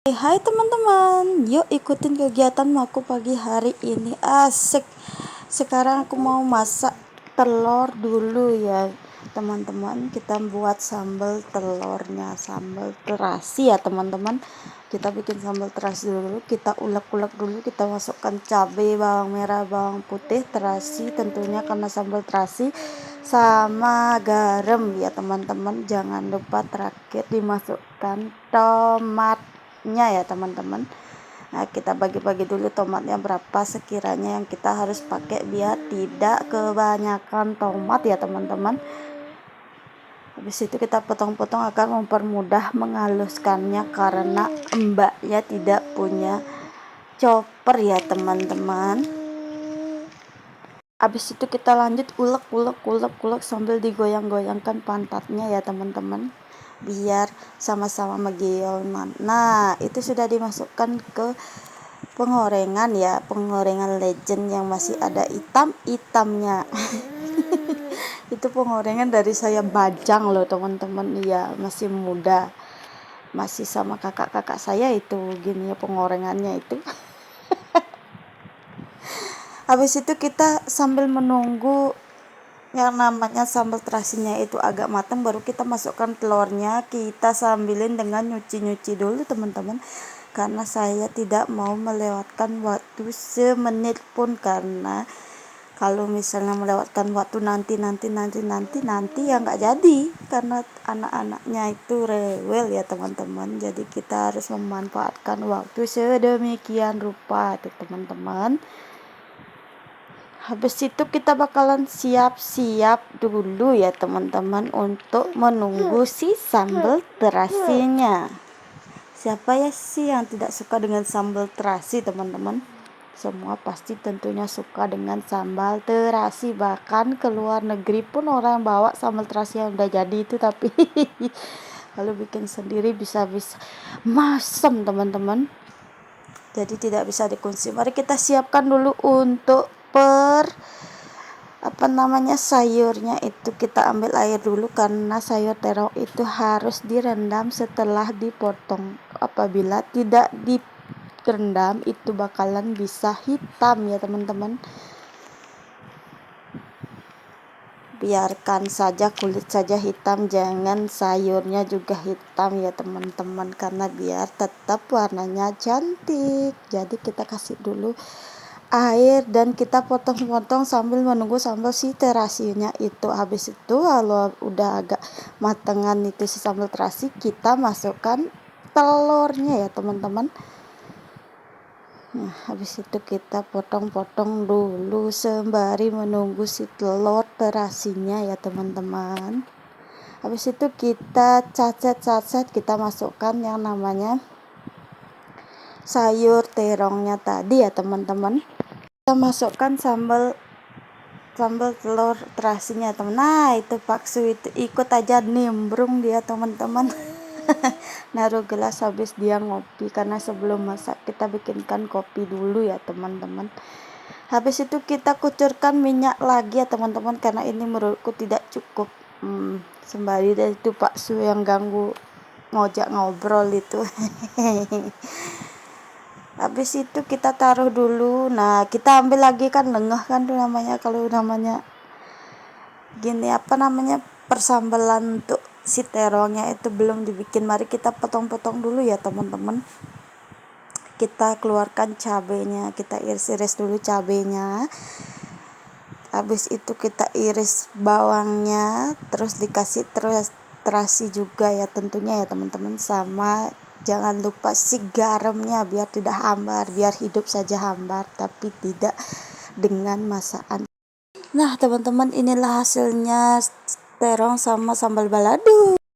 Hai teman-teman, yuk ikutin kegiatan aku pagi hari ini. Asik. Sekarang aku mau masak telur dulu ya teman-teman. Kita buat sambal telurnya, sambal terasi ya teman-teman. Kita bikin sambal terasi dulu, kita ulek-ulek dulu, kita masukkan cabai, bawang merah, bawang putih, terasi tentunya karena sambal terasi, sama garam ya teman-teman. Jangan lupa terakhir dimasukkan tomatnya ya teman-teman. Nah, kita bagi-bagi dulu tomatnya berapa sekiranya yang kita harus pakai biar tidak kebanyakan tomat ya teman-teman. Habis itu kita potong-potong akan mempermudah menghaluskannya karena mbaknya tidak punya chopper ya teman-teman. Habis itu kita lanjut ulek sambil digoyang-goyangkan pantatnya ya teman-teman, biar sama-sama menggiolan. Nah, itu sudah dimasukkan ke pengorengan ya, pengorengan legend yang masih ada hitam-hitamnya. Itu pengorengan dari saya Bajang loh teman-teman, ya masih muda, masih sama kakak-kakak saya itu gini ya pengorengannya itu. Habis itu kita sambil menunggu yang namanya sambal terasinya itu agak matang, baru kita masukkan telurnya. Kita sambilin dengan nyuci-nyuci dulu teman-teman, karena saya tidak mau melewatkan waktu semenit pun, karena kalau misalnya melewatkan waktu nanti ya nggak jadi, karena anak-anaknya itu rewel ya teman-teman. Jadi kita harus memanfaatkan waktu sedemikian rupa tuh teman-teman. Habis itu kita bakalan siap-siap dulu ya teman-teman untuk menunggu si sambal terasinya. Siapa ya sih yang tidak suka dengan sambal terasi teman-teman? Semua pasti tentunya suka dengan sambal terasi. Bahkan ke luar negeri pun orang bawa sambal terasi yang udah jadi itu, tapi kalau bikin sendiri bisa-bisa masam teman-teman. Jadi tidak bisa dikonsumsi. Mari kita siapkan dulu untuk sayurnya itu. Kita ambil air dulu karena sayur terong itu harus direndam setelah dipotong. Apabila tidak direndam itu bakalan bisa hitam ya teman-teman. Biarkan saja kulit saja hitam, jangan sayurnya juga hitam ya teman-teman, karena biar tetap warnanya cantik. Jadi kita kasih dulu air dan kita potong-potong sambil menunggu sambal si terasinya itu. Habis itu kalau udah agak matengan itu si sambal terasi, kita masukkan telurnya ya teman-teman. Nah, habis itu kita potong-potong dulu sembari menunggu si telur terasinya ya teman-teman. Habis itu kita cacet-cacet, kita masukkan yang namanya sayur terongnya tadi ya teman-teman. Kita masukkan sambal telur terasinya teman. Nah, itu Paksu itu ikut aja nimbrung dia teman-teman. Naruh gelas habis dia ngopi, karena sebelum masak kita bikinkan kopi dulu ya teman-teman. Habis itu kita kucurkan minyak lagi ya teman-teman, karena ini menurutku tidak cukup. Sembari dari itu Paksu yang ganggu ngojak ngobrol itu. Habis itu kita taruh dulu. Nah, kita ambil lagi kan lengah kan tuh namanya, kalau namanya gini persambalan untuk si terongnya itu belum dibikin. Mari kita potong-potong dulu ya teman-teman. Kita keluarkan cabenya, kita iris-iris dulu cabenya. Habis itu kita iris bawangnya, terus dikasih terasi juga ya tentunya ya teman-teman, sama jangan lupa si garamnya biar tidak hambar, biar hidup saja hambar tapi tidak dengan masakan. Nah teman-teman, inilah hasilnya terong sama sambal balado.